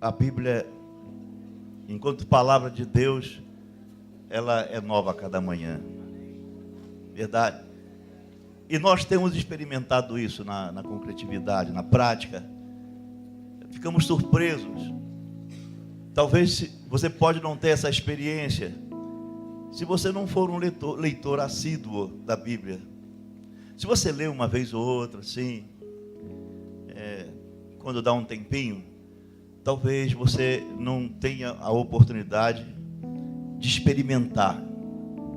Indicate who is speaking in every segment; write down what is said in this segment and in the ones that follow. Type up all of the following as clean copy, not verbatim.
Speaker 1: A Bíblia, enquanto palavra de Deus, ela é nova a cada manhã. Verdade? E nós temos experimentado isso na concretividade, na prática. Ficamos surpresos. Talvez você pode não ter essa experiência se você não for um leitor assíduo da Bíblia. Se você lê uma vez ou outra, assim, quando dá um tempinho, talvez você não tenha a oportunidade de experimentar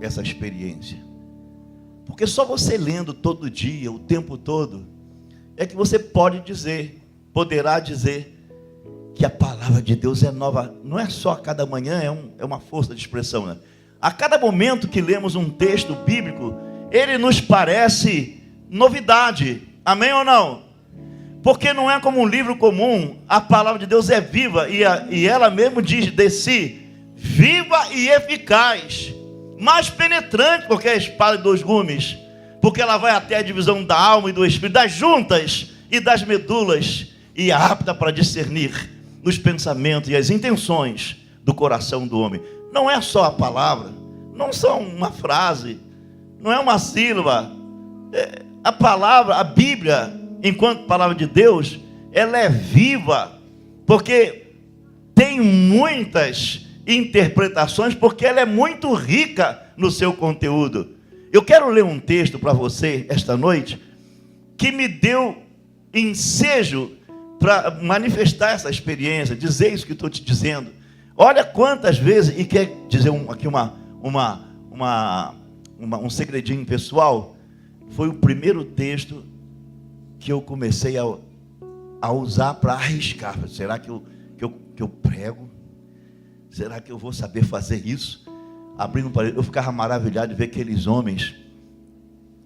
Speaker 1: essa experiência. Porque só você lendo todo dia, o tempo todo, é que você poderá dizer que a palavra de Deus é nova. Não é só a cada manhã, é uma força de expressão, né? A cada momento que lemos um texto bíblico, ele nos parece novidade. Amém ou não? Porque não é como um livro comum. A palavra de Deus é viva e ela mesmo diz de si: viva e eficaz, mais penetrante, porque é a espada de dois gumes, porque ela vai até a divisão da alma e do espírito, das juntas e das medulas, e é apta para discernir os pensamentos e as intenções do coração do homem. Não é só a palavra, não só uma frase, não é uma sílaba. A palavra, a Bíblia, enquanto palavra de Deus, ela é viva, porque tem muitas interpretações, porque ela é muito rica no seu conteúdo. Eu quero ler um texto para você esta noite, que me deu ensejo para manifestar essa experiência, dizer isso que estou te dizendo. Olha quantas vezes, e quer dizer aqui um segredinho pessoal, foi o primeiro texto que eu comecei a usar para arriscar. Será que eu prego? Será que eu vou saber fazer isso? Abrindo um parênteses, eu ficava maravilhado de ver aqueles homens.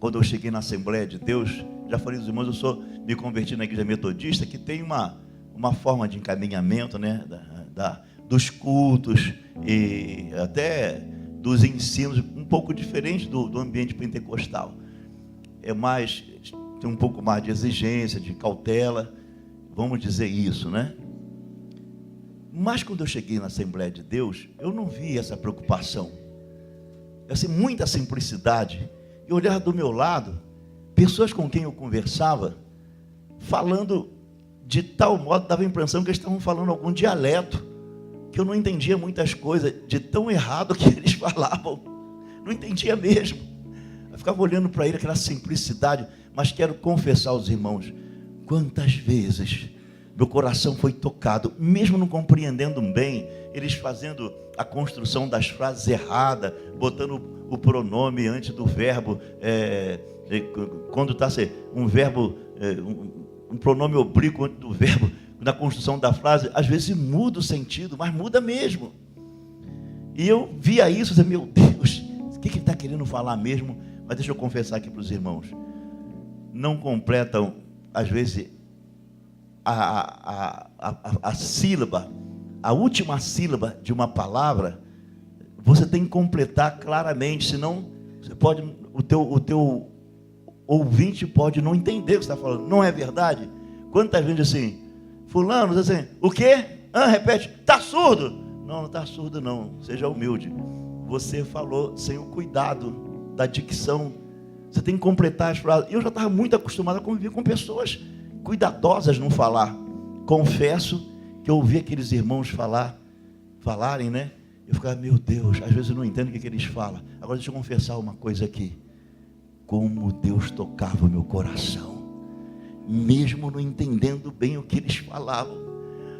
Speaker 1: Quando eu cheguei na Assembleia de Deus, já falei dos irmãos, me converti na igreja metodista, que tem uma forma de encaminhamento, né, dos cultos e até dos ensinos, um pouco diferente do ambiente pentecostal. Tem um pouco mais de exigência, de cautela, vamos dizer isso, né? Mas quando eu cheguei na Assembleia de Deus, eu não vi essa preocupação. Assim, muita simplicidade. Eu olhava do meu lado, pessoas com quem eu conversava, falando de tal modo, dava a impressão que eles estavam falando algum dialeto, que eu não entendia muitas coisas, de tão errado que eles falavam. Não entendia mesmo. Eu ficava olhando para ele, aquela simplicidade. Mas quero confessar aos irmãos, quantas vezes meu coração foi tocado, mesmo não compreendendo bem, eles fazendo a construção das frases erradas, botando o pronome antes do verbo, quando está um verbo, um pronome oblíquo antes do verbo, na construção da frase, às vezes muda o sentido, mas muda mesmo. E eu via isso e dizia, meu Deus, o que ele está querendo falar mesmo? Mas deixa eu confessar aqui para os irmãos, não completam, às vezes, a sílaba, a última sílaba de uma palavra, você tem que completar claramente, senão você pode, o teu ouvinte pode não entender o que você está falando. Não é verdade? Quantas vezes assim, fulano, diz assim, o quê? Repete, está surdo? Não está surdo não, seja humilde. Você falou sem o cuidado da dicção. Você tem que completar as frases. Eu já estava muito acostumado a conviver com pessoas cuidadosas no falar. Confesso que eu ouvi aqueles irmãos falarem, né? Eu ficava, meu Deus, às vezes eu não entendo o que eles falam. Agora deixa eu confessar uma coisa aqui. Como Deus tocava o meu coração, mesmo não entendendo bem o que eles falavam.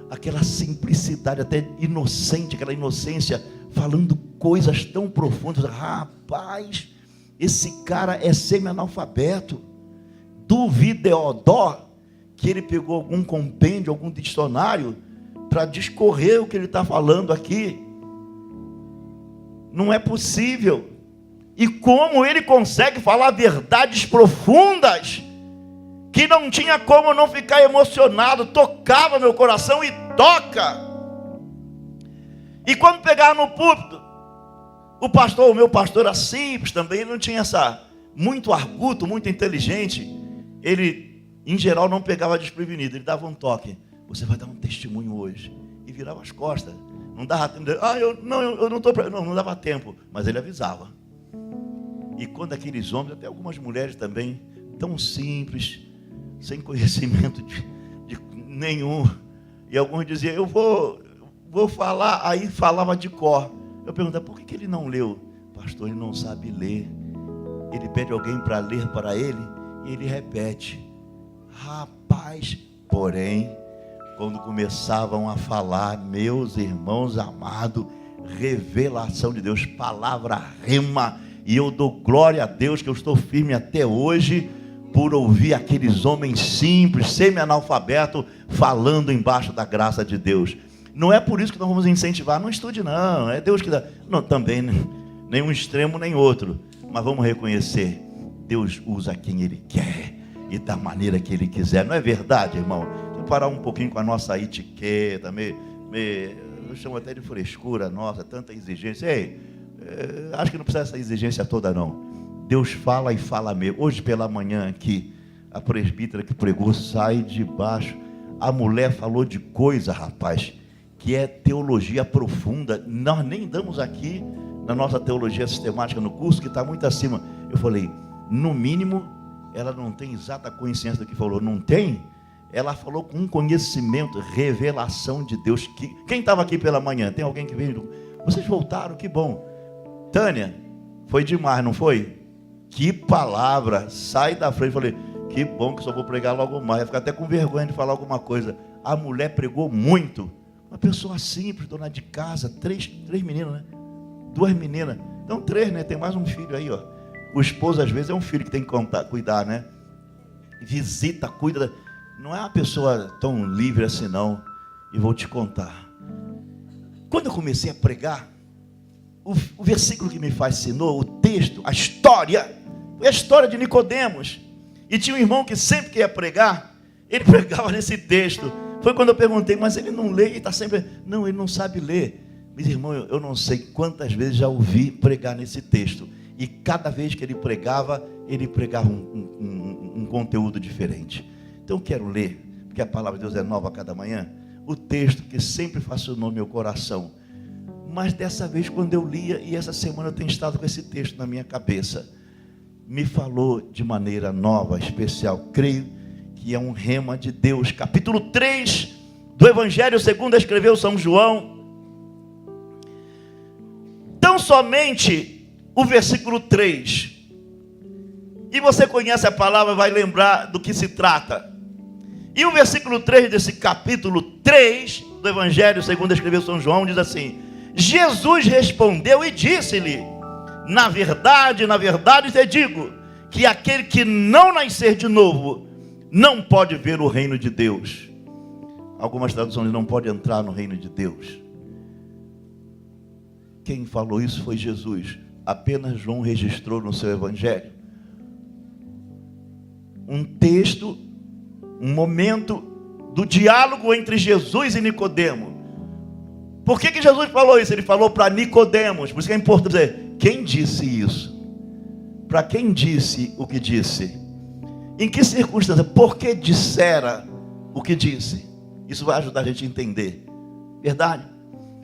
Speaker 1: Aquela simplicidade, até inocente, aquela inocência, falando coisas tão profundas. Rapaz, esse cara é semi-analfabeto. Duvideodó, que ele pegou algum compêndio, algum dicionário, para discorrer o que ele está falando aqui. Não é possível. E como ele consegue falar verdades profundas, que não tinha como não ficar emocionado, tocava meu coração e toca. E quando pegava no púlpito, o meu pastor era simples também, ele não tinha muito arguto, muito inteligente. Ele, em geral, não pegava desprevenido, ele dava um toque. Você vai dar um testemunho hoje. e virava as costas. Não dava tempo. Eu não estou. Não dava tempo. Mas ele avisava. E quando aqueles homens, até algumas mulheres também, tão simples, sem conhecimento de nenhum, e alguns diziam, eu vou falar, aí falava de cor. Eu perguntava, por que ele não leu? Pastor, ele não sabe ler. Ele pede alguém para ler para ele, e ele repete. Rapaz, porém, quando começavam a falar, meus irmãos amados, revelação de Deus, palavra rema, e eu dou glória a Deus que eu estou firme até hoje, por ouvir aqueles homens simples, semi-analfabetos, falando embaixo da graça de Deus. Não é por isso que nós vamos incentivar, não estude não, é Deus que dá. Não, também, nem um extremo nem outro, mas vamos reconhecer, Deus usa quem Ele quer, e da maneira que Ele quiser, não é verdade, irmão? Vou parar um pouquinho com a nossa etiqueta, eu chamo até de frescura nossa, tanta exigência. Ei, acho que não precisa dessa exigência toda não. Deus fala e fala mesmo. Hoje pela manhã aqui, a presbítera que pregou sai de baixo. A mulher falou de coisa, rapaz, que é teologia profunda. Nós nem damos aqui na nossa teologia sistemática no curso, que está muito acima. Eu falei, no mínimo, ela não tem exata consciência do que falou. Não tem? Ela falou com um conhecimento, revelação de Deus. Quem estava aqui pela manhã? Tem alguém que veio? Vocês voltaram, que bom. Tânia, foi demais, não foi? Que palavra, sai da frente. Falei, que bom que só vou pregar logo mais. Ia ficar até com vergonha de falar alguma coisa. A mulher pregou muito. Uma pessoa simples, dona de casa, três meninas, né? 2 meninas. Então 3, né? Tem mais um filho aí, ó. O esposo às vezes é um filho que tem que cuidar, né? Visita, cuida. Não é uma pessoa tão livre assim não. E vou te contar. Quando eu comecei a pregar, o versículo que me fascinou, o texto, a história, foi a história de Nicodemos. E tinha um irmão que sempre que ia pregar, ele pregava nesse texto. Foi quando eu perguntei, mas ele não lê, ele está sempre... Não, ele não sabe ler. Meus irmãos, eu não sei quantas vezes já ouvi pregar nesse texto. E cada vez que ele pregava um conteúdo diferente. Então eu quero ler, porque a palavra de Deus é nova a cada manhã, o texto que sempre fascinou meu coração. Mas dessa vez quando eu lia, e essa semana eu tenho estado com esse texto na minha cabeça, me falou de maneira nova, especial. Creio que é um rema de Deus. Capítulo 3 do Evangelho segundo escreveu São João. Tão somente o versículo 3. E você conhece a palavra, vai lembrar do que se trata. E o versículo 3 desse capítulo 3 do Evangelho segundo escreveu São João diz assim: Jesus respondeu e disse-lhe: na verdade te digo, que aquele que não nascer de novo, não pode ver o reino de Deus. Algumas traduções não pode entrar no reino de Deus. Quem falou isso foi Jesus. Apenas João registrou no seu Evangelho. Um texto, um momento do diálogo entre Jesus e Nicodemo. Por que Jesus falou isso? Ele falou para Nicodemos. Por isso que é importante dizer, quem disse isso? Para quem disse o que disse? Em que circunstância? Por que dissera o que disse? Isso vai ajudar a gente a entender. Verdade?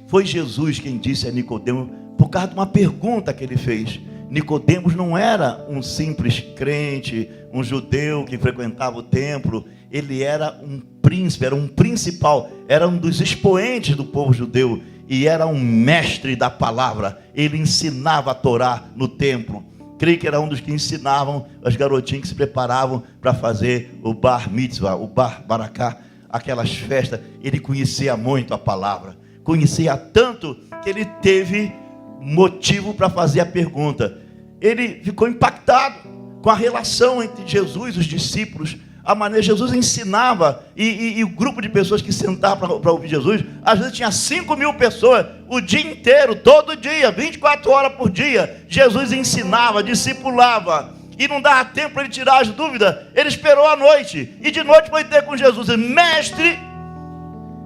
Speaker 1: Foi Jesus quem disse a Nicodemos, por causa de uma pergunta que ele fez. Nicodemos não era um simples crente, um judeu que frequentava o templo. Ele era um príncipe, era um principal, era um dos expoentes do povo judeu. E era um mestre da palavra. Ele ensinava a Torá no templo. Creio que era um dos que ensinavam as garotinhas que se preparavam para fazer o bar mitzvah, o bar baracá, aquelas festas. Ele conhecia muito a palavra. Conhecia tanto que ele teve motivo para fazer a pergunta. Ele ficou impactado com a relação entre Jesus e os discípulos. A maneira Jesus ensinava, e o grupo de pessoas que sentavam para ouvir Jesus, às vezes tinha 5.000 pessoas, o dia inteiro, todo dia, 24 horas por dia. Jesus ensinava, discipulava, e não dava tempo para ele tirar as dúvidas. Ele esperou a noite, e de noite foi ter com Jesus: mestre,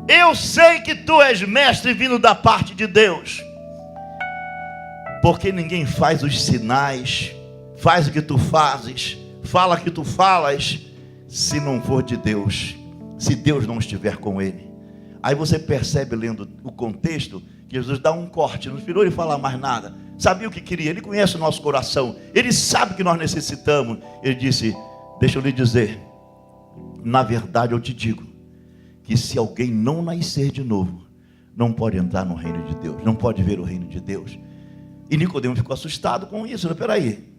Speaker 1: eu sei que tu és mestre vindo da parte de Deus, porque ninguém faz os sinais, faz o que tu fazes, fala o que tu falas, se não for de Deus, se Deus não estiver com ele. Aí você percebe, lendo o contexto, que Jesus dá um corte, não virou ele falar mais nada. Sabia o que queria, ele conhece o nosso coração, ele sabe que nós necessitamos. Ele disse: deixa eu lhe dizer, na verdade eu te digo, que se alguém não nascer de novo, não pode entrar no reino de Deus, não pode ver o reino de Deus. E Nicodemo ficou assustado com isso. Peraí,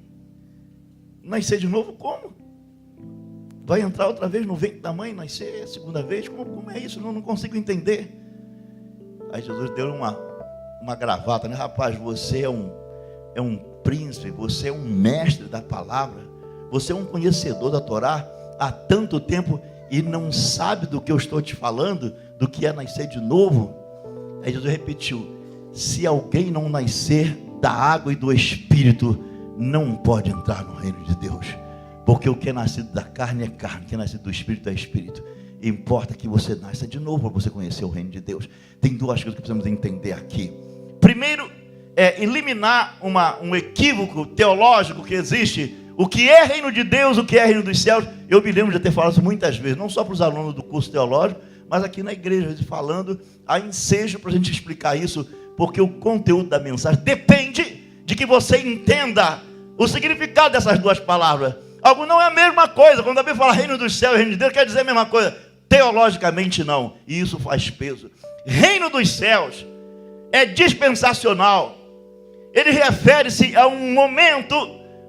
Speaker 1: nascer de novo como? Vai entrar outra vez no ventre da mãe, nascer a segunda vez? Como é isso? Não consigo entender. Aí Jesus deu uma gravata, né? Rapaz, você é um príncipe, você é um mestre da palavra, você é um conhecedor da Torá há tanto tempo e não sabe do que eu estou te falando, do que é nascer de novo. Aí Jesus repetiu: se alguém não nascer da água e do Espírito, não pode entrar no reino de Deus. Porque o que é nascido da carne é carne, o que é nascido do Espírito é Espírito. Importa que você nasça de novo para você conhecer o reino de Deus. Tem duas coisas que precisamos entender aqui. Primeiro, é eliminar um equívoco teológico que existe. O que é reino de Deus, o que é reino dos céus. Eu me lembro de ter falado isso muitas vezes, não só para os alunos do curso teológico, mas aqui na igreja, falando, há ensejo para a gente explicar isso, porque o conteúdo da mensagem depende de que você entenda o significado dessas duas palavras. Algo não é a mesma coisa. Quando a Bíblia fala reino dos céus e reino de Deus, quer dizer a mesma coisa. Teologicamente não, e isso faz peso. Reino dos céus é dispensacional. Ele refere-se a um momento,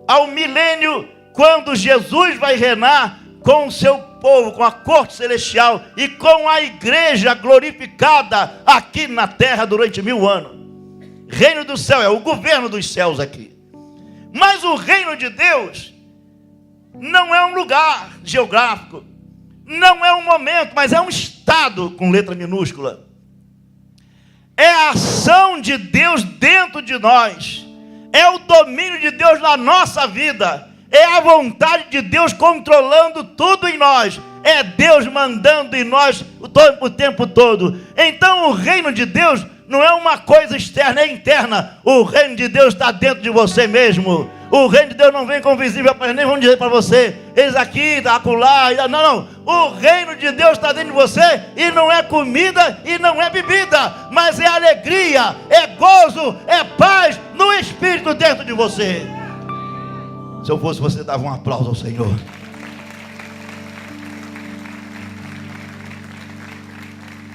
Speaker 1: ao milênio, quando Jesus vai reinar com o seu povo, com a corte celestial e com a igreja glorificada aqui na terra durante 1000 anos. Reino do céu é o governo dos céus aqui. Mas o reino de Deus não é um lugar geográfico, não é um momento, mas é um estado com letra minúscula. É a ação de Deus dentro de nós, é o domínio de Deus na nossa vida, é a vontade de Deus controlando tudo em nós, é Deus mandando em nós o tempo todo. Então o reino de Deus não é uma coisa externa, é interna. O reino de Deus está dentro de você mesmo. O reino de Deus não vem com visível, nem vamos dizer para você, eles aqui, acolá, não. O reino de Deus está dentro de você, e não é comida e não é bebida, mas é alegria, é gozo, é paz no Espírito dentro de você. Se eu fosse você, dava um aplauso ao Senhor.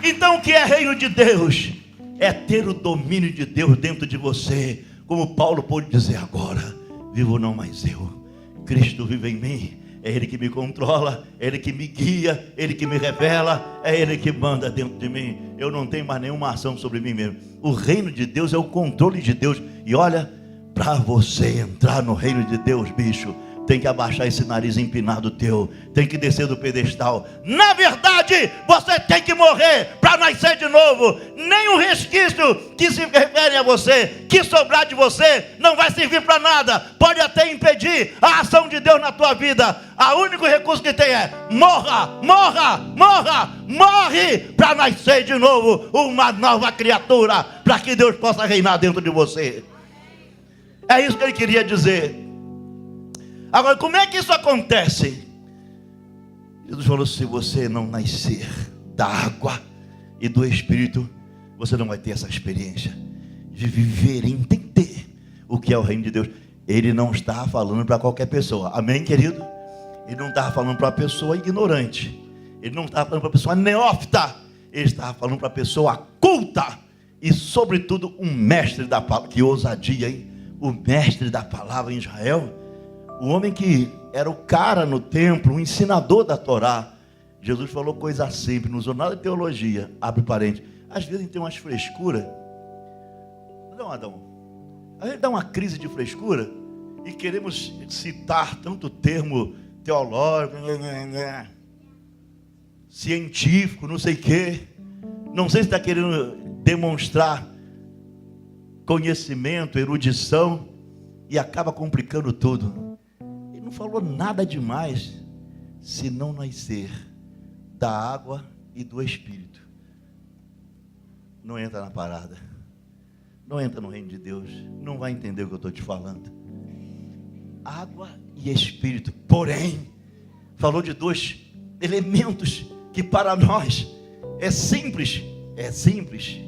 Speaker 1: Então o que é reino de Deus? É ter o domínio de Deus dentro de você, como Paulo pôde dizer agora: vivo não mais eu, Cristo vive em mim. É Ele que me controla, é Ele que me guia, é Ele que me revela, é Ele que manda dentro de mim. Eu não tenho mais nenhuma ação sobre mim mesmo. O reino de Deus é o controle de Deus. E olha, para você entrar no reino de Deus, bicho, tem que abaixar esse nariz empinado teu, tem que descer do pedestal. Na verdade, você tem que morrer para nascer de novo. Nem um resquício que se refere a você, que sobrar de você, não vai servir para nada. Pode até impedir a ação de Deus na tua vida. O único recurso que tem é: morre para nascer de novo, uma nova criatura, para que Deus possa reinar dentro de você. É isso que ele queria dizer. Agora, como é que isso acontece? Jesus falou: se você não nascer da água e do Espírito, você não vai ter essa experiência de viver e entender o que é o reino de Deus. Ele não está falando para qualquer pessoa, amém, querido? Ele não estava falando para uma pessoa ignorante, ele não estava falando para uma pessoa neófita, ele estava falando para uma pessoa culta e, sobretudo, um mestre da palavra. Que ousadia, hein? O mestre da palavra em Israel. O homem que era o cara no templo, o ensinador da Torá. Jesus falou coisa simples, não usou nada de teologia. Abre parênteses. Às vezes a gente tem umas frescuras. Não, Adão. A gente dá uma crise de frescura e queremos citar tanto termo teológico, científico, não sei o quê. Não sei se está querendo demonstrar conhecimento, erudição, e acaba complicando tudo. Não falou nada demais, se não nascer da água e do Espírito. Não entra na parada, não entra no reino de Deus, não vai entender o que eu estou te falando. Água e Espírito. Porém, falou de dois elementos que para nós É simples. É simples.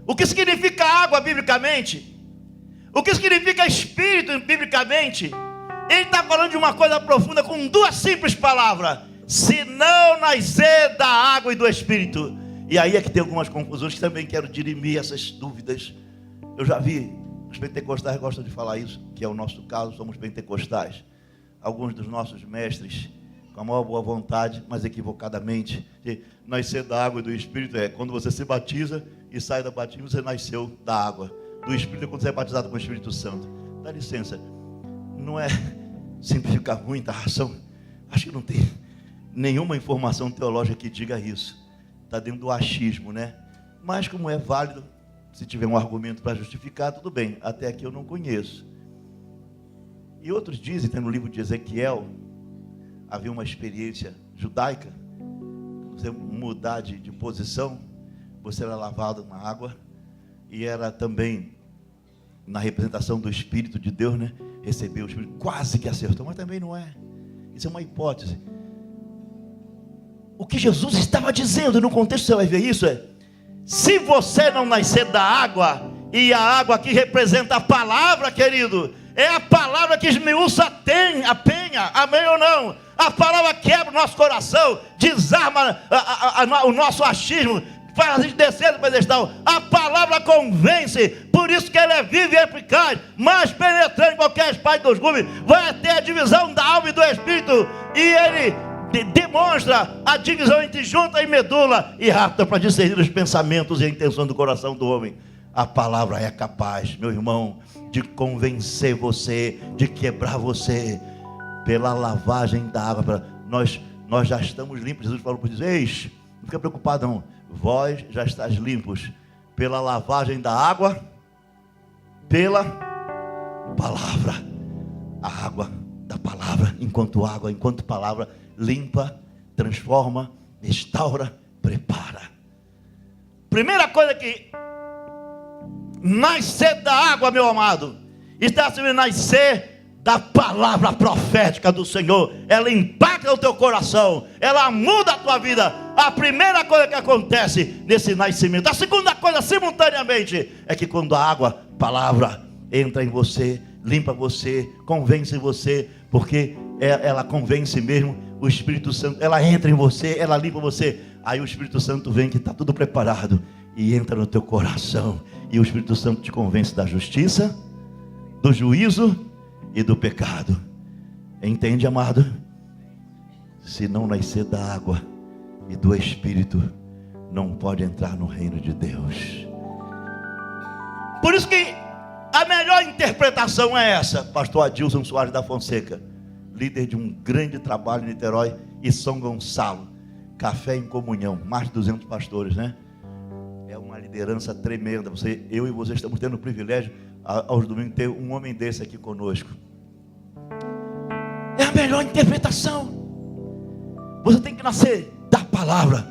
Speaker 1: O que significa água biblicamente? O que significa espírito biblicamente? Ele está falando de uma coisa profunda com duas simples palavras: se não nascer da água e do espírito. E aí é que tem algumas confusões que também quero dirimir essas dúvidas. Eu já vi, os pentecostais gostam de falar isso, que é o nosso caso, somos pentecostais. Alguns dos nossos mestres, com a maior boa vontade, mas equivocadamente, que nascer da água e do espírito é quando você se batiza e sai da batismo, você nasceu da água. Do espírito é quando você é batizado com o Espírito Santo. Dá licença, não é simplificar muito a ração? Acho que não tem nenhuma informação teológica que diga isso. Está dentro do achismo, né? Mas como é válido, se tiver um argumento para justificar, tudo bem. Até aqui eu não conheço. E outros dizem, tem no livro de Ezequiel, havia uma experiência judaica, você mudar de posição, você era lavado na água, e era também na representação do Espírito de Deus, né? Recebeu o Espírito, quase que acertou, mas também não é. Isso é uma hipótese. O que Jesus estava dizendo, no contexto você vai ver isso, se você não nascer da água, e a água aqui representa a palavra, querido, é a palavra que esmiuça a penha, amém ou não? A palavra quebra o nosso coração, desarma o nosso achismo, faz a gente descer do pedestal. A palavra convence, por isso que ela é viva e eficaz, mais penetrante que qualquer espada dos gumes, vai até a divisão da alma e do espírito, e ele demonstra a divisão entre junta e medula, e rapta para discernir os pensamentos e a intenção do coração do homem. A palavra é capaz, meu irmão, de convencer você, de quebrar você, pela lavagem da água. Nós já estamos limpos. Jesus falou para dizer: eis, não fica preocupado não, vós já estáis limpos, pela lavagem da água, pela palavra. A água da palavra, enquanto palavra, limpa, transforma, restaura, prepara. Primeira coisa que nascer da água, meu amado, está sendo nascer da palavra profética do Senhor. Ela impacta o teu coração, ela muda a tua vida. A primeira coisa que acontece nesse nascimento. A segunda coisa, simultaneamente, é que quando a água, palavra, entra em você, limpa você, convence você, porque ela convence mesmo. O Espírito Santo, ela entra em você, ela limpa você. Aí o Espírito Santo vem, que está tudo preparado, e entra no teu coração, e o Espírito Santo te convence da justiça, do juízo e do pecado. Entende, amado? Se não nascer da água e do Espírito, não pode entrar no reino de Deus. Por isso que a melhor interpretação é essa. Pastor Adilson Soares da Fonseca, líder de um grande trabalho em Niterói e São Gonçalo, Café em Comunhão, mais de 200 pastores, né? É uma liderança tremenda. Eu e você estamos tendo o privilégio aos domingos ter um homem desse aqui conosco. É a melhor interpretação. Você tem que nascer da palavra,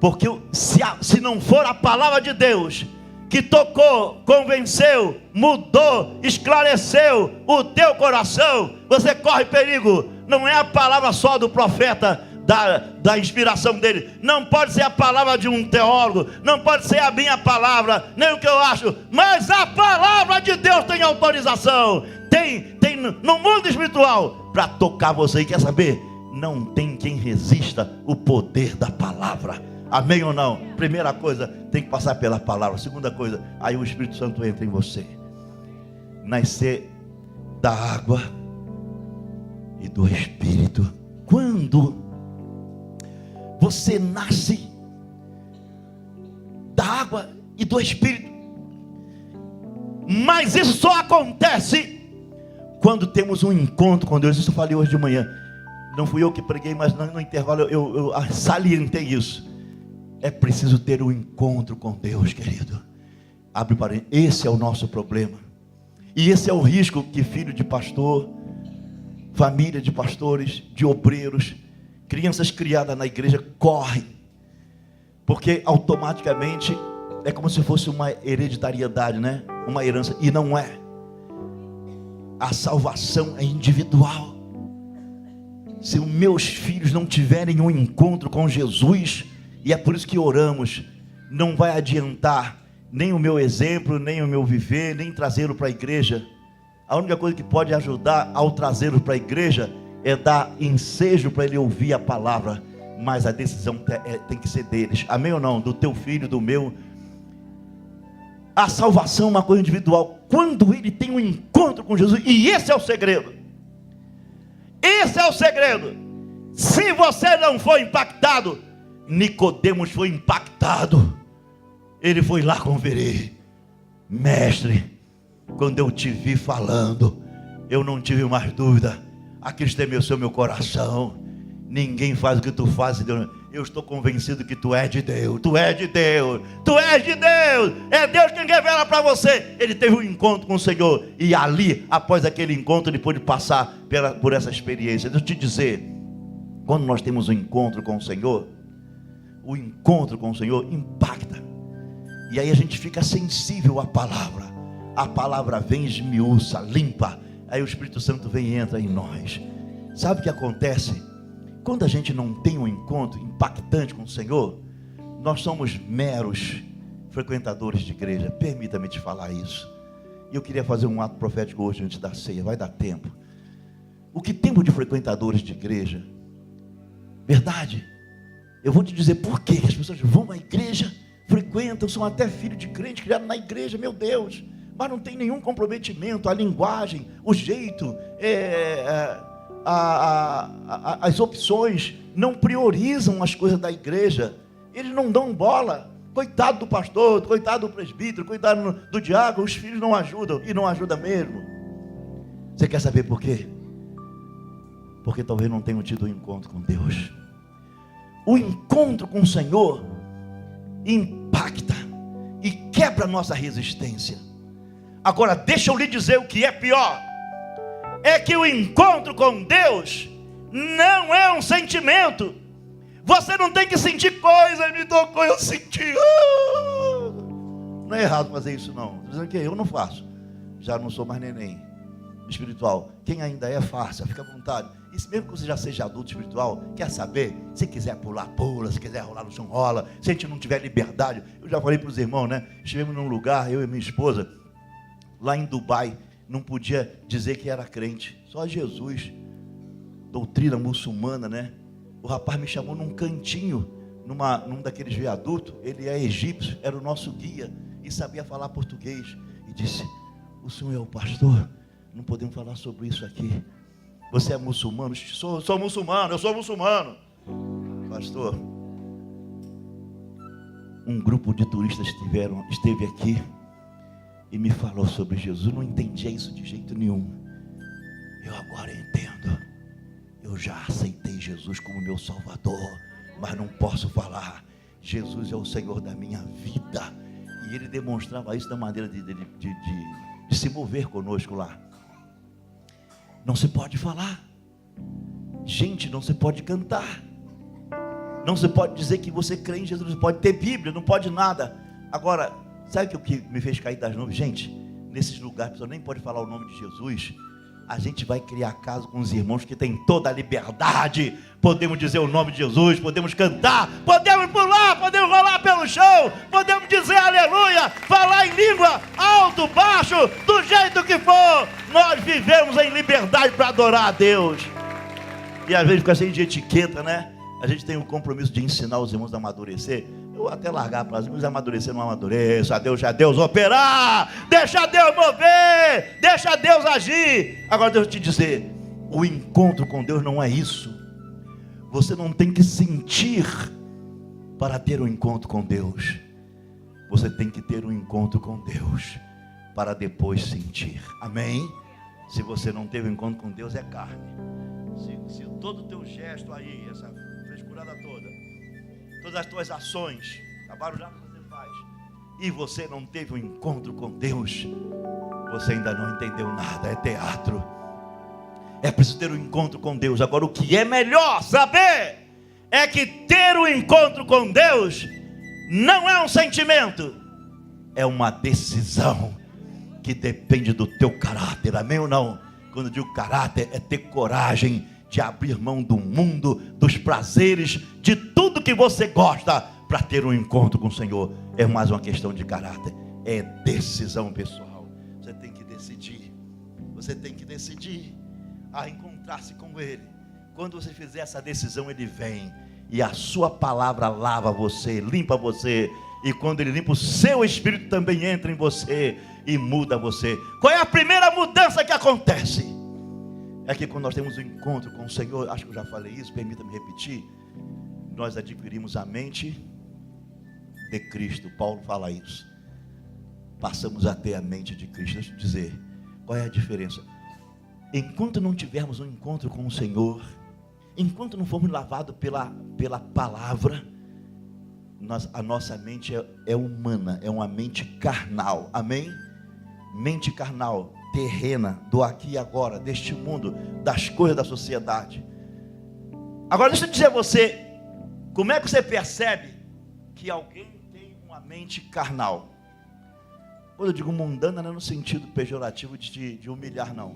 Speaker 1: porque se não for a palavra de Deus que tocou, convenceu, mudou, esclareceu o teu coração, você corre perigo. Não é a palavra só do profeta, da inspiração dele, não pode ser a palavra de um teólogo, não pode ser a minha palavra, nem o que eu acho, mas a palavra de Deus tem autorização, tem no mundo espiritual, para tocar você. E quer saber? Não tem quem resista o poder da palavra, amém ou não? Primeira coisa, tem que passar pela palavra. Segunda coisa, aí o Espírito Santo entra em você. Nascer da água e do Espírito. Quando você nasce da água e do Espírito, mas isso só acontece quando temos um encontro com Deus. Isso eu falei hoje de manhã, não fui eu que preguei, mas no intervalo eu salientei isso. É preciso ter um encontro com Deus, querido. Abre parênteses, esse é o nosso problema, e esse é o risco que filho de pastor, família de pastores, de obreiros, crianças criadas na igreja correm, porque automaticamente é como se fosse uma hereditariedade, né? Uma herança, e não é. A salvação é individual. Se os meus filhos não tiverem um encontro com Jesus, E é por isso que oramos. Não vai adiantar nem o meu exemplo, nem o meu viver, nem trazê-lo para a igreja. A única coisa que pode ajudar ao trazê-lo para a igreja é dar ensejo para ele ouvir a palavra. Mas a decisão tem que ser deles. Amém ou não? Do teu filho, do meu. A salvação é uma coisa individual. Quando ele tem um encontro com Jesus, e esse é o segredo. Esse é o segredo. Se você não foi impactado, Nicodemos foi impactado. Ele foi lá conferir. Mestre, quando eu te vi falando, eu não tive mais dúvida. Aquilo estremeceu meu coração. Ninguém faz o que tu fazes, Deus. Eu estou convencido que tu és de Deus. Tu és de Deus. Tu és de Deus. É Deus quem revela para você. Ele teve um encontro com o Senhor. E ali, após aquele encontro, ele pôde passar por essa experiência. Deixa eu te dizer, quando nós temos um encontro com o Senhor, o encontro com o Senhor impacta. E aí a gente fica sensível à palavra. A palavra vem, esmiuça, limpa. Aí o Espírito Santo vem e entra em nós. Sabe o que acontece? Quando a gente não tem um encontro impactante com o Senhor, nós somos meros frequentadores de igreja. Permita-me te falar isso. E eu queria fazer um ato profético hoje antes da ceia. Vai dar tempo. O que temos de frequentadores de igreja? Verdade. Eu vou te dizer por quê que as pessoas vão à igreja, frequentam, são até filhos de crente, criados na igreja, meu Deus. Mas não tem nenhum comprometimento. A linguagem, o jeito, as opções não priorizam as coisas da igreja. Eles não dão bola. Coitado do pastor, coitado do presbítero, coitado do diácono. Os filhos não ajudam, e não ajudam mesmo. Você quer saber por quê? Porque talvez não tenham tido um encontro com Deus. O encontro com o Senhor impacta e quebra a nossa resistência. Agora deixa eu lhe dizer o que é pior. É que o encontro com Deus não é um sentimento. Você não tem que sentir coisa. Me tocou, eu senti. Não é errado fazer isso não. Dizendo que eu não faço. Já não sou mais neném espiritual. Quem ainda é, faça, fica à vontade. E mesmo que você já seja adulto espiritual, quer saber? Se quiser pular, pula. Se quiser rolar no chão, rola. Se a gente não tiver liberdade. Eu já falei para os irmãos, né? Estivemos num lugar, eu e minha esposa, lá em Dubai. Não podia dizer que era crente. Só Jesus. Doutrina muçulmana, né? O rapaz me chamou num cantinho, num daqueles viadutos. Ele é egípcio, era o nosso guia e sabia falar português. E disse: o senhor é o pastor? Não podemos falar sobre isso aqui. Você é muçulmano? Sou muçulmano, eu sou muçulmano. Pastor, um grupo de turistas esteve aqui e me falou sobre Jesus. Eu não entendia isso de jeito nenhum. Eu agora entendo. Eu já aceitei Jesus como meu Salvador, mas não posso falar. Jesus é o Senhor da minha vida. E ele demonstrava isso da maneira de se mover conosco lá. Não se pode falar. Gente, não se pode cantar. Não se pode dizer que você crê em Jesus. Não pode ter Bíblia, não pode nada. Agora, sabe o que me fez cair das nuvens? Gente, nesses lugares a pessoa nem pode falar o nome de Jesus. A gente vai criar casa com os irmãos que tem toda a liberdade. Podemos dizer o nome de Jesus, podemos cantar, podemos pular, podemos rolar pelo chão, podemos dizer aleluia, falar em língua, alto, baixo, do jeito que for. Nós vivemos em liberdade para adorar a Deus. E às vezes fica cheio de etiqueta, né? A gente tem o compromisso de ensinar os irmãos a amadurecer. Eu vou até largar para os irmãos amadurecer, não amadureça. Deixa Deus operar, deixa Deus mover, deixa Deus agir. Agora deixa eu te dizer, o encontro com Deus não é isso. Você não tem que sentir para ter um encontro com Deus. Você tem que ter um encontro com Deus para depois sentir. Amém? Se você não teve um encontro com Deus, é carne. Se todo o teu gesto aí, essa frescurada toda, todas as tuas ações, a barulhada que você faz, e você não teve um encontro com Deus, você ainda não entendeu nada. É teatro. É preciso ter um encontro com Deus. Agora, o que é melhor saber é que ter um encontro com Deus não é um sentimento, é uma decisão que depende do teu caráter. Amém ou não? Quando eu digo caráter, é ter coragem de abrir mão do mundo, dos prazeres, de tudo que você gosta, para ter um encontro com o Senhor. É mais uma questão de caráter, é decisão pessoal. Você tem que decidir, você tem que decidir a encontrar-se com Ele. Quando você fizer essa decisão, Ele vem, e a sua palavra lava você, limpa você, e quando Ele limpa, o seu Espírito também entra em você e muda você. Qual é a primeira mudança que acontece? É que quando nós temos um encontro com o Senhor, acho que eu já falei isso, permita-me repetir, nós adquirimos a mente de Cristo. Paulo fala isso. Passamos a ter a mente de Cristo. Deixa eu dizer, qual é a diferença? Enquanto não tivermos um encontro com o Senhor, enquanto não formos lavados pela palavra, a nossa mente é humana, é uma mente carnal, amém? Mente carnal, terrena, do aqui e agora, deste mundo, das coisas da sociedade. Agora deixa eu dizer a você, como é que você percebe que alguém tem uma mente carnal? Quando eu digo mundana, não é no sentido pejorativo de humilhar, não.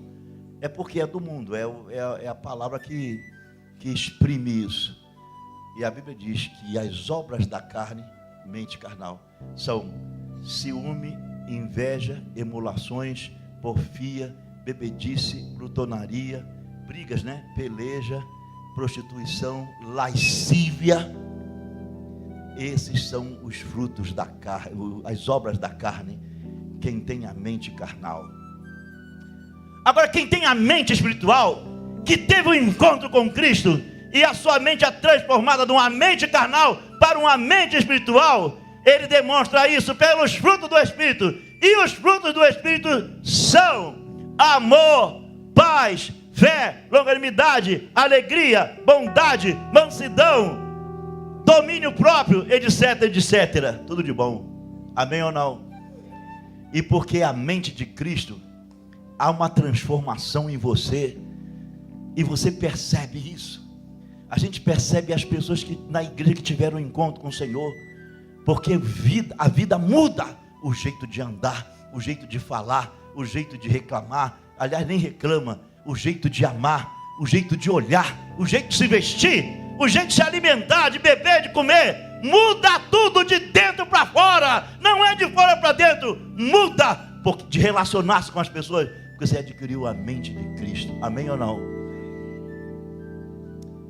Speaker 1: É porque é do mundo, é a palavra que exprime isso. E a Bíblia diz que as obras da carne, mente carnal, são ciúme, inveja, emulações, porfia, bebedice, glutonaria, brigas, peleja, prostituição, lascívia. Esses são os frutos da carne, as obras da carne, quem tem a mente carnal. Agora, quem tem a mente espiritual, que teve um encontro com Cristo, e a sua mente é transformada de uma mente carnal para uma mente espiritual, ele demonstra isso pelos frutos do Espírito. E os frutos do Espírito são amor, paz, fé, longanimidade, alegria, bondade, mansidão, domínio próprio, etc, etc. Tudo de bom. Amém ou não? E porque a mente de Cristo, há uma transformação em você, e você percebe isso. A gente percebe as pessoas que na igreja que tiveram um encontro com o Senhor, porque a vida muda, o jeito de andar, o jeito de falar, o jeito de reclamar, aliás nem reclama, o jeito de amar, o jeito de olhar, o jeito de se vestir, o jeito de se alimentar, de beber, de comer, muda tudo de dentro para fora, não é de fora para dentro, muda, de relacionar-se com as pessoas, porque você adquiriu a mente de Cristo, amém ou não?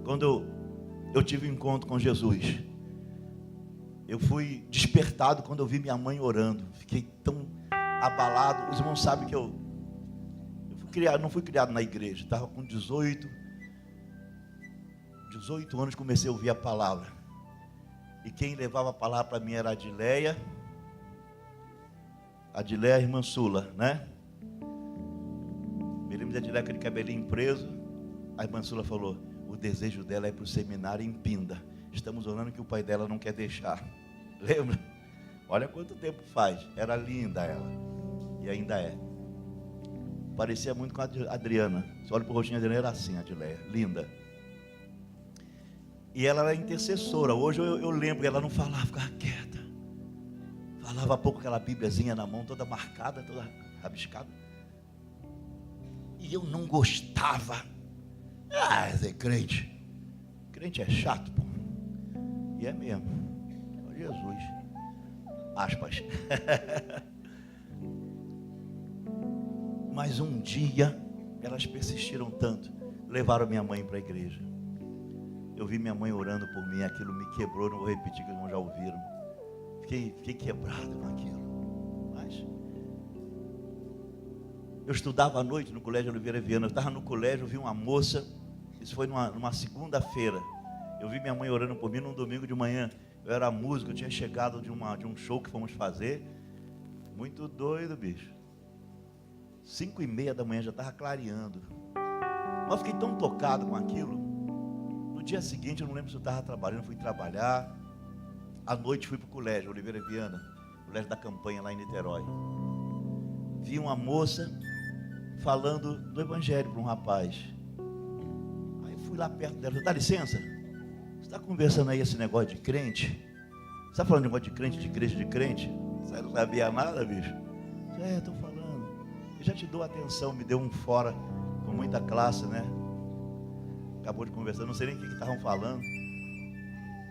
Speaker 1: Quando eu tive um encontro com Jesus, eu fui despertado quando eu vi minha mãe orando. Fiquei tão abalado. Os irmãos sabem que eu não fui criado na igreja. Estava com 18 anos, comecei a ouvir a palavra. E quem levava a palavra para mim era a Adileia, a irmã Sula, Me lembro de Adileia, aquele cabelinho preso. A irmã Sula falou: o desejo dela é para o seminário em Pinda. Estamos orando que o pai dela não quer deixar. Lembra? Olha quanto tempo faz. Era linda ela. E ainda é. Parecia muito com a Adriana. Você olha para o rostinho da Adriana, era assim, a Adileia. Linda. E ela era intercessora. Hoje eu lembro que ela não falava, ficava quieta. Falava pouco, aquela bíbliazinha na mão, toda marcada, toda rabiscada. E eu não gostava. É crente. Crente é chato, pô. E é mesmo. Jesus. Aspas. Mas um dia, elas persistiram tanto, levaram minha mãe para a igreja. Eu vi minha mãe orando por mim, aquilo me quebrou, não vou repetir que os irmãos já ouviram. Fiquei quebrado com aquilo. Mas eu estudava à noite no colégio Oliveira Viana. Eu estava no colégio, eu vi uma moça. Isso foi numa segunda-feira. Eu vi minha mãe orando por mim num domingo de manhã. Eu era músico, eu tinha chegado de um show que fomos fazer. Muito doido, bicho. 5:30 da manhã, já estava clareando. Mas eu fiquei tão tocado com aquilo. No dia seguinte, eu não lembro se eu estava trabalhando, fui trabalhar. À noite fui para o colégio Oliveira Viana, colégio da campanha lá em Niterói. Vi uma moça falando do evangelho para um rapaz. Aí fui lá perto dela, dá licença? Você está conversando aí esse negócio de crente? Você está falando de negócio de crente, de igreja de crente? Você não sabia nada, bicho? Estou falando. Eu já te dou atenção, me deu um fora com muita classe, Acabou de conversar, não sei nem o que estavam falando.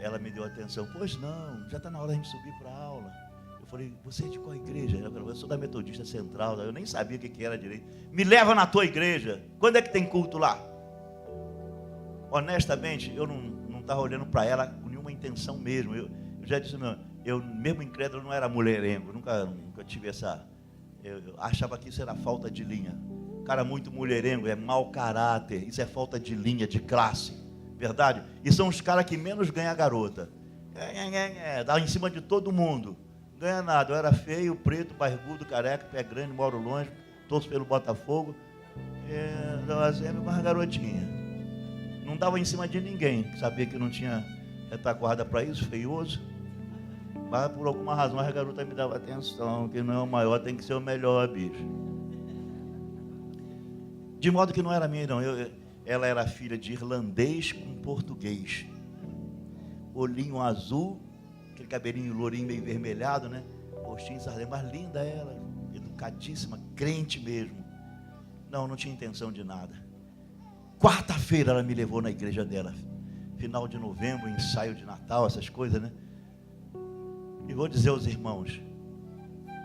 Speaker 1: Ela me deu atenção. Pois não, já está na hora da gente subir para a aula. Eu falei, você é de qual igreja? Ela falou, eu sou da Metodista Central. Eu nem sabia o que era direito. Me leva na tua igreja. Quando é que tem culto lá? Honestamente, eu não estava olhando para ela com nenhuma intenção mesmo. Eu já disse, não, eu mesmo incrédulo não era mulherengo. Nunca tive essa... Eu achava que isso era falta de linha. Cara muito mulherengo, é mau caráter. Isso é falta de linha, de classe. Verdade? E são os caras que menos ganham a garota. Dá em cima de todo mundo. Ganha nada. Eu era feio, preto, barrigudo, careca, pé grande, moro longe, torço pelo Botafogo. Dava sempre com as garotinhas. Não dava em cima de ninguém. Sabia que não tinha retaguarda para isso, feioso. Mas por alguma razão as garotas me davam atenção. Que não é o maior, tem que ser o melhor, bicho. De modo que não era minha, não. Ela era filha de irlandês com português. Olhinho azul, aquele cabelinho lourinho meio vermelhado, né? Rostinho sardinha, mas linda ela, educadíssima, crente mesmo. Não tinha intenção de nada. Quarta-feira ela me levou na igreja dela. Final de novembro, ensaio de Natal, essas coisas, né? E vou dizer aos irmãos,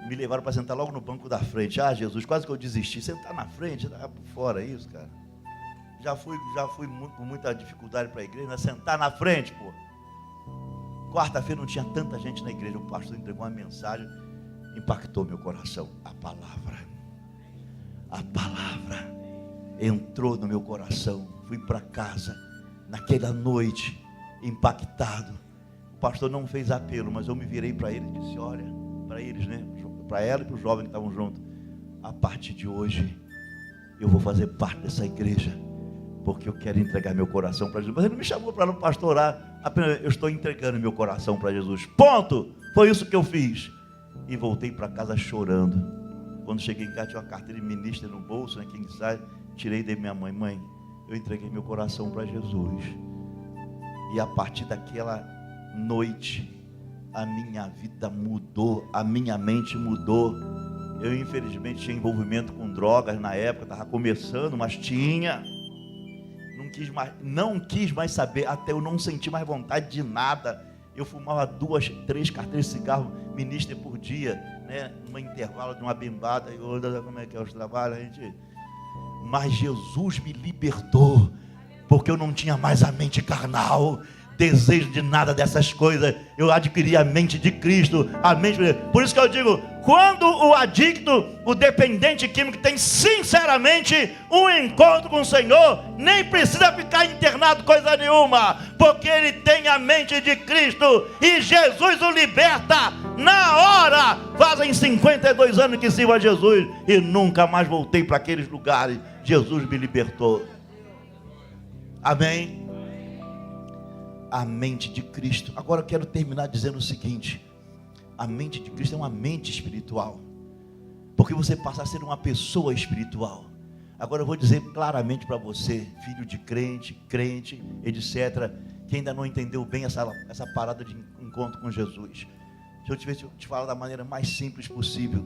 Speaker 1: me levaram para sentar logo no banco da frente. Ah, Jesus, quase que eu desisti. Sentar na frente, tá por fora isso, cara. Já fui com muita dificuldade para a igreja, né? Sentar na frente, pô. Quarta-feira não tinha tanta gente na igreja. O pastor entregou uma mensagem, impactou meu coração. A palavra entrou no meu coração. Fui para casa, naquela noite, impactado. O pastor não fez apelo, mas eu me virei para ele e disse, olha, para eles, né? Para ela e para os jovens que estavam juntos. A partir de hoje, eu vou fazer parte dessa igreja. Porque eu quero entregar meu coração para Jesus. Mas ele não me chamou para não pastorar. Apenas eu estou entregando meu coração para Jesus. Ponto! Foi isso que eu fiz. E voltei para casa chorando. Quando cheguei em casa, tinha uma carteira de ministra no bolso, né? Quem sabe, tirei de minha mãe. Mãe, eu entreguei meu coração para Jesus. E a partir daquela noite, a minha vida mudou. A minha mente mudou. Eu, infelizmente, tinha envolvimento com drogas na época. Estava começando, mas tinha... Não quis mais saber, até eu não senti mais vontade de nada. Eu fumava 2, 3 carteiras de cigarro ministro por dia, né? Num intervalo de uma bimbada e outra, como é que é os trabalhos, gente. Mas Jesus me libertou, porque eu não tinha mais a mente carnal, desejo de nada dessas coisas. Eu adquiri a mente de Cristo, a mente. Por isso que eu digo, quando o adicto, o dependente químico tem sinceramente um encontro com o Senhor, nem precisa ficar internado coisa nenhuma, porque ele tem a mente de Cristo e Jesus o liberta na hora. Fazem 52 anos que sirvo a Jesus e nunca mais voltei para aqueles lugares. Jesus me libertou. Amém? A mente de Cristo. Agora eu quero terminar dizendo o seguinte: a mente de Cristo é uma mente espiritual, porque você passa a ser uma pessoa espiritual. Agora eu vou dizer claramente para você, filho de crente, etc., que ainda não entendeu bem essa parada de encontro com Jesus. Deixa eu te falar da maneira mais simples possível.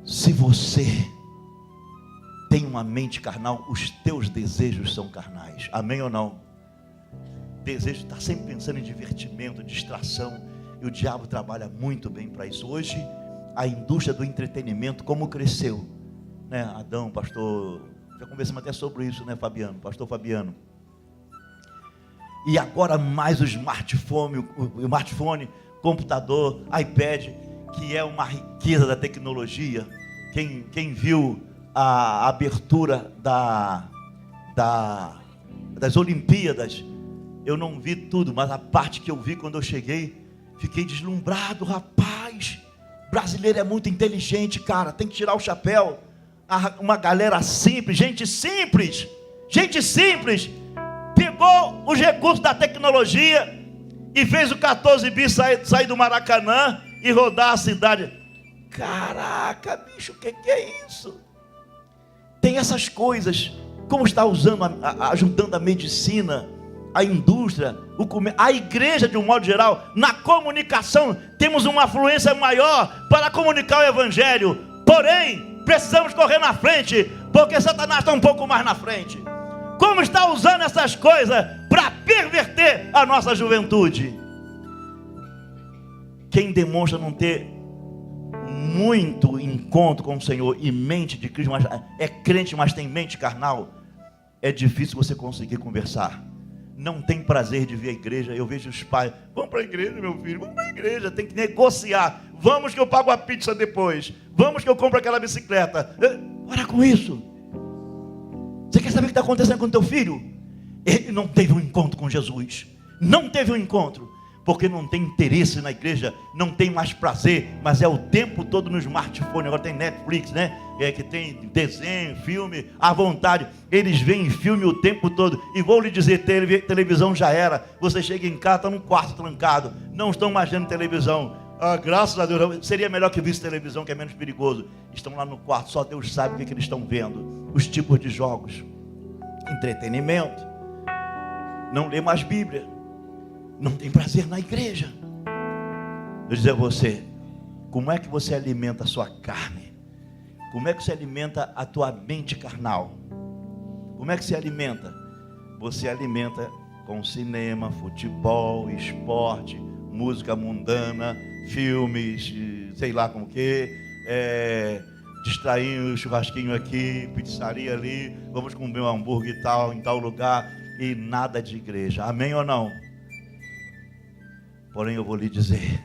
Speaker 1: Se você tem uma mente carnal, os teus desejos são carnais. Amém ou não? Desejo, está sempre pensando em divertimento, distração, e o diabo trabalha muito bem para isso. Hoje a indústria do entretenimento, como cresceu, né? Adão, pastor, já conversamos até sobre isso, né, Fabiano, pastor Fabiano. E agora mais o smartphone, computador, iPad, que é uma riqueza da tecnologia. Quem viu a abertura das Olimpíadas, eu não vi tudo, mas a parte que eu vi quando eu cheguei, fiquei deslumbrado. Rapaz, brasileiro é muito inteligente, cara, tem que tirar o chapéu. Uma galera simples, gente simples, pegou os recursos da tecnologia e fez o 14 bis sair do Maracanã e rodar a cidade. Caraca, bicho, o que é isso? Tem essas coisas, como está ajudando a medicina, a indústria, a igreja de um modo geral, na comunicação, temos uma afluência maior para comunicar o evangelho. Porém, precisamos correr na frente, porque Satanás está um pouco mais na frente. Como está usando essas coisas para perverter a nossa juventude. Quem demonstra não ter muito encontro com o Senhor e mente de Cristo, mas é crente, mas tem mente carnal, é difícil você conseguir conversar. Não tem prazer de vir à igreja. Eu vejo os pais: vamos para a igreja, meu filho, vamos para a igreja. Tem que negociar. Vamos que eu pago a pizza depois. Vamos que eu compro aquela bicicleta. Para com isso. Você quer saber o que está acontecendo com o teu filho? Ele não teve um encontro com Jesus. Não teve um encontro. Porque não tem interesse na igreja, não tem mais prazer, mas é o tempo todo no smartphone. Agora tem Netflix, né? Que tem desenho, filme, à vontade. Eles veem filme o tempo todo. E vou lhe dizer, televisão já era. Você chega em casa, está num quarto trancado. Não estão mais vendo televisão. Graças a Deus, seria melhor que visse televisão, que é menos perigoso. Estão lá no quarto, só Deus sabe o que eles estão vendo. Os tipos de jogos, entretenimento. Não lê mais Bíblia. Não tem prazer na igreja. Eu dizer a você, como é que você alimenta a sua carne? Como é que você alimenta a tua mente carnal? Como é que você alimenta? Você alimenta com cinema, futebol, esporte, música mundana, filmes, sei lá como que, distraindo, churrasquinho aqui, pizzaria ali, vamos comer um hambúrguer e tal, em tal lugar, e nada de igreja. Amém ou não? Porém eu vou lhe dizer,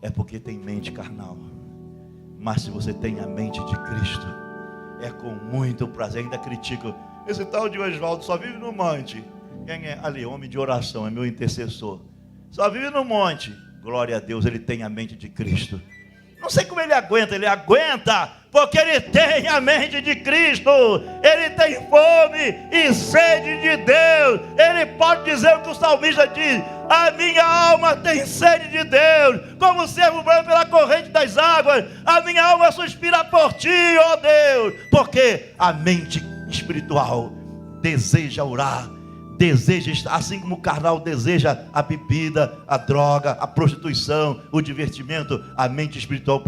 Speaker 1: é porque tem mente carnal. Mas se você tem a mente de Cristo, é com muito prazer. Ainda critico: esse tal de Oswaldo só vive no monte. Quem é? Ali, homem de oração, é meu intercessor. Só vive no monte. Glória a Deus, ele tem a mente de Cristo. Não sei como ele aguenta, porque ele tem a mente de Cristo. Ele tem fome e sede de Deus. Ele pode dizer o que o salmista diz: a minha alma tem sede de Deus, como o servo brama pela corrente das águas. A minha alma suspira por ti, ó Deus. Porque a mente espiritual deseja orar, deseja estar, assim como o carnal deseja a bebida, a droga, a prostituição, o divertimento, a mente espiritual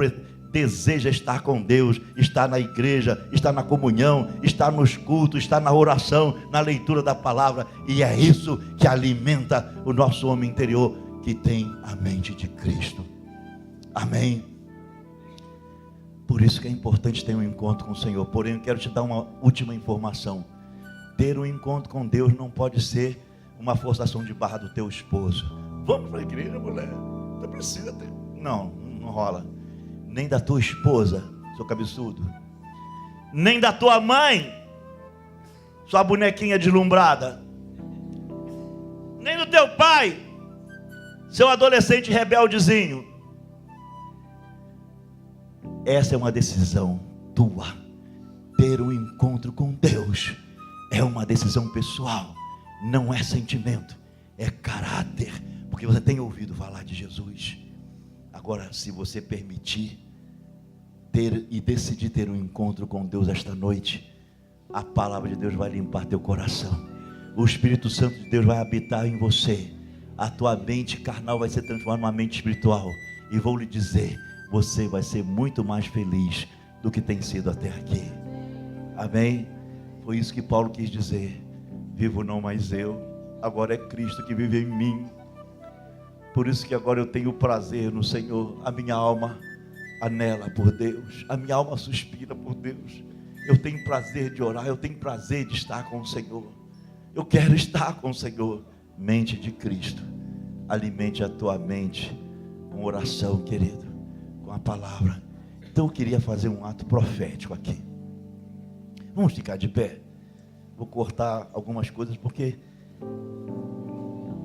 Speaker 1: deseja estar com Deus, estar na igreja, estar na comunhão, estar nos cultos, estar na oração, na leitura da palavra. E é isso que alimenta o nosso homem interior, que tem a mente de Cristo. Amém? Por isso que é importante ter um encontro com o Senhor. Porém, eu quero te dar uma última informação. Ter um encontro com Deus não pode ser uma forçação de barra do teu esposo. Vamos para a igreja, mulher. Você precisa ter. Não rola. Nem da tua esposa, seu cabeçudo. Nem da tua mãe, sua bonequinha deslumbrada. Nem do teu pai, seu adolescente rebeldezinho. Essa é uma decisão tua. Ter um encontro com Deus é uma decisão pessoal, não é sentimento, é caráter, porque você tem ouvido falar de Jesus. Agora, se você permitir ter e decidir ter um encontro com Deus esta noite, a palavra de Deus vai limpar teu coração, o Espírito Santo de Deus vai habitar em você, a tua mente carnal vai ser transformada numa mente espiritual, e vou lhe dizer, você vai ser muito mais feliz do que tem sido até aqui. Amém? Foi isso que Paulo quis dizer: vivo não mais eu, agora é Cristo que vive em mim. Por isso que agora eu tenho prazer no Senhor. A minha alma anela por Deus, a minha alma suspira por Deus. Eu tenho prazer de orar, eu tenho prazer de estar com o Senhor. Eu quero estar com o Senhor. Mente de Cristo, alimente a tua mente com oração, querido, com a palavra. Então eu queria fazer um ato profético aqui. Vamos ficar de pé. Vou cortar algumas coisas porque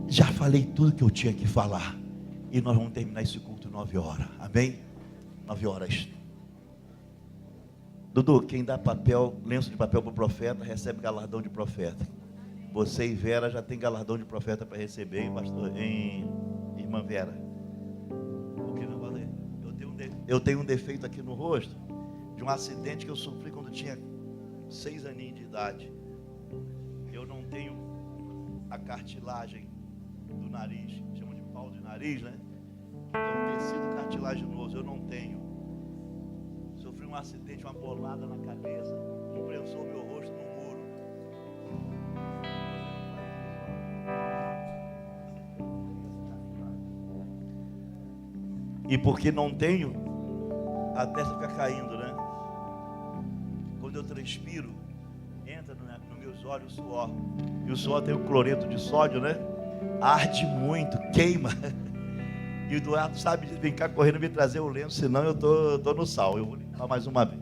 Speaker 1: já falei tudo que eu tinha que falar. E nós vamos terminar esse culto 9 horas. Amém? 9 horas. Dudu, quem dá papel, lenço de papel para o profeta, recebe galardão de profeta. Você e Vera já tem galardão de profeta para receber, hein, pastor? Irmã Vera. O que não valeu? Eu tenho um defeito aqui no rosto, de um acidente que eu sofri quando tinha 6 aninhos de idade. Eu não tenho a cartilagem do nariz, chamam de pau de nariz, né? É um tecido cartilaginoso, eu não tenho. Sofri um acidente, uma bolada na cabeça, imprensou meu rosto no muro. E porque não tenho, até fica caindo, né? Quando eu transpiro, entra nos meus olhos o suor. E o suor tem o cloreto de sódio, né? Arde muito, queima. E o Eduardo sabe de vem cá correndo me trazer o lenço, senão eu tô no sal. Eu vou limpar mais uma vez.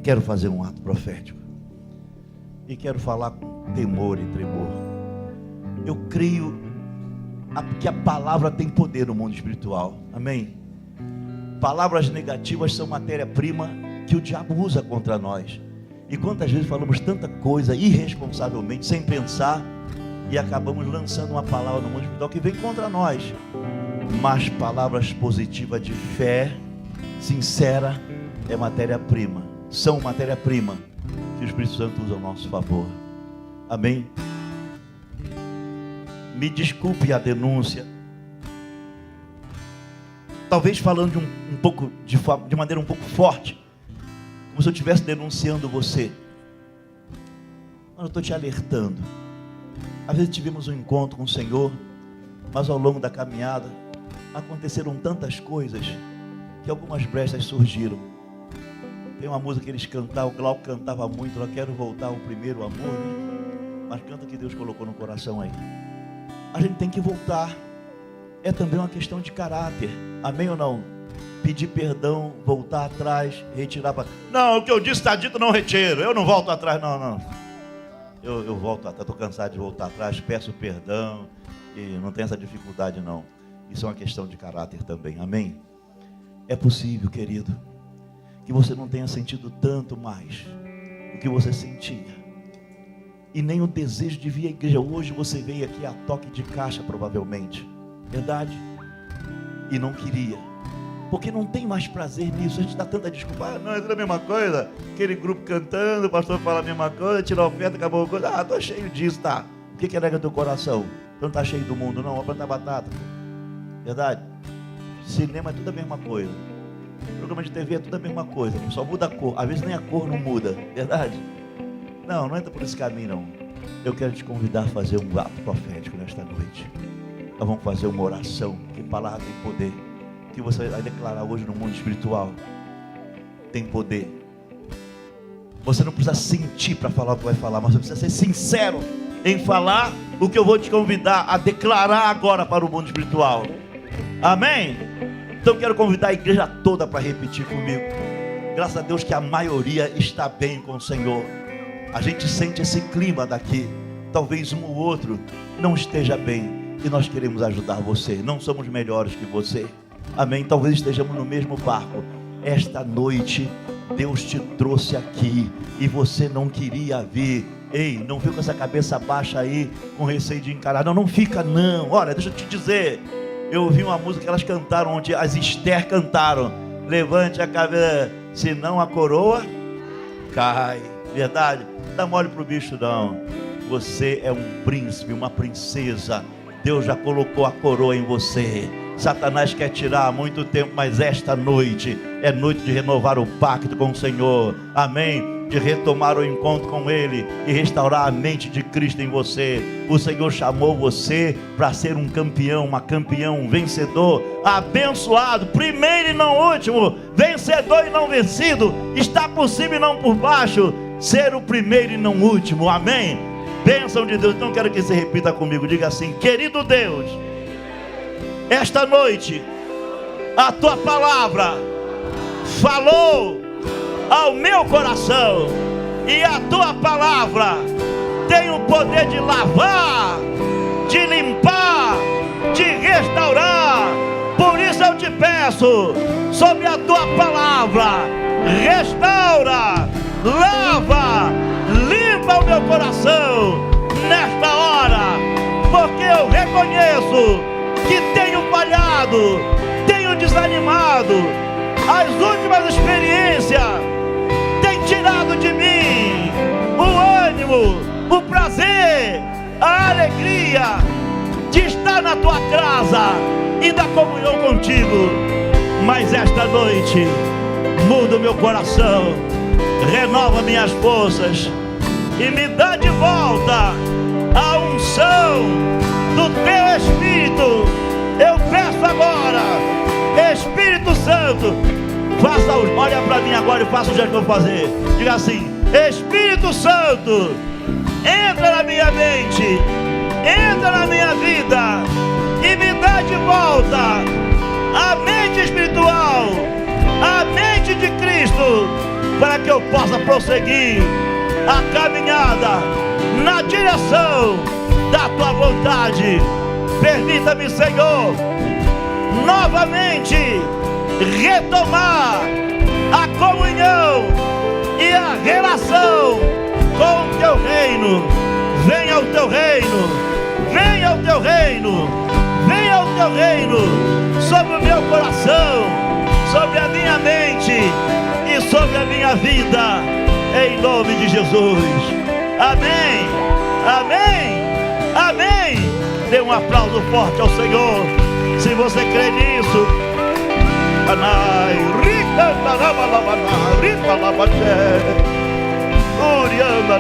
Speaker 1: Quero fazer um ato profético. E quero falar com temor e tremor. Eu creio que a palavra tem poder no mundo espiritual. Amém? Palavras negativas são matéria-prima que o diabo usa contra nós. E quantas vezes falamos tanta coisa irresponsavelmente, sem pensar, e acabamos lançando uma palavra no mundo espiritual que vem contra nós. Mas palavras positivas de fé, sincera, é matéria-prima. São matéria-prima que o Espírito Santo usa ao nosso favor. Amém? Me desculpe a denúncia. Talvez falando um pouco de maneira um pouco forte, como se eu estivesse denunciando você. Mas eu estou te alertando. Às vezes tivemos um encontro com o Senhor, mas ao longo da caminhada aconteceram tantas coisas que algumas brechas surgiram. Tem uma música que eles cantavam, o Glauco cantava muito, eu quero voltar ao primeiro amor, né? Mas canta o que Deus colocou no coração aí. A gente tem que voltar. É também uma questão de caráter. Amém ou não? Pedir perdão, voltar atrás, retirar para... Não, o que eu disse está dito, não retiro. Eu não volto atrás, não. Eu volto atrás, estou cansado de voltar atrás, peço perdão. E não tem essa dificuldade não. Isso é uma questão de caráter também, amém? É possível, querido, que você não tenha sentido tanto mais o que você sentia. E nem o desejo de vir à igreja. Hoje você veio aqui a toque de caixa, provavelmente. Verdade? E não queria. Porque não tem mais prazer nisso. A gente dá tanta desculpa. Não, é a mesma coisa. Aquele grupo cantando, o pastor fala a mesma coisa, tira a oferta, acabou a coisa. Tô cheio disso, tá? O que nega teu coração? Tu não tá cheio do mundo, não. Vai plantar batata. Verdade? Cinema é tudo a mesma coisa. Programa de TV é tudo a mesma coisa. Só muda a cor. Às vezes nem a cor não muda. Verdade? Não entra por esse caminho, não. Eu quero te convidar a fazer um ato profético nesta noite. Nós vamos fazer uma oração. Que palavra tem poder. Que você vai declarar hoje no mundo espiritual. Tem poder. Você não precisa sentir para falar o que vai falar, mas você precisa ser sincero em falar o que eu vou te convidar a declarar agora para o mundo espiritual. Amém? Então quero convidar a igreja toda para repetir comigo. Graças a Deus que a maioria está bem com o Senhor. A gente sente esse clima daqui. Talvez um ou outro não esteja bem. E nós queremos ajudar você. Não somos melhores que você. Amém? Talvez estejamos no mesmo barco. Esta noite Deus te trouxe aqui e você não queria vir. Ei, não fica com essa cabeça baixa aí, com receio de encarar. Não fica não. Olha, deixa eu te dizer. Eu ouvi uma música que elas cantaram, onde as Esther cantaram. Levante a cabeça, senão a coroa cai. Verdade? Dá mole pro bicho não. Você é um príncipe, uma princesa. Deus já colocou a coroa em você. Satanás quer tirar há muito tempo, mas esta noite é noite de renovar o pacto com o Senhor. Amém? De retomar o encontro com Ele e restaurar a mente de Cristo em você. O Senhor chamou você para ser um campeão, uma campeã, um vencedor, abençoado, primeiro e não último, vencedor e não vencido, está por cima e não por baixo, ser o primeiro e não último. Amém? Bênção de Deus. Então quero que você repita comigo, diga assim: querido Deus, esta noite a tua palavra falou ao meu coração, e a tua palavra tem o poder de lavar, de limpar, de restaurar. Por isso eu te peço, sobre a tua palavra, restaura, lava, limpa o meu coração nesta hora, porque eu reconheço que tenho falhado, tenho desanimado. As últimas experiências têm tirado de mim o ânimo, o prazer, a alegria de estar na tua casa e da comunhão contigo. Mas esta noite muda o meu coração, renova minhas forças e me dá de volta a unção do teu Espírito. Eu peço agora, Espírito Santo, olha para mim agora e faça o jeito que eu vou fazer. Diga assim: Espírito Santo, entra na minha mente, entra na minha vida e me dá de volta a mente espiritual, a mente de Cristo, para que eu possa prosseguir a caminhada na direção da tua vontade. Permita-me, Senhor, novamente retomar a comunhão e a relação com o teu reino. Venha o teu reino, venha o teu reino, venha o teu reino sobre o meu coração, sobre a minha mente e sobre a minha vida, em nome de Jesus. Amém, amém, amém. Dê um aplauso forte ao Senhor, se você crê nisso. Urianda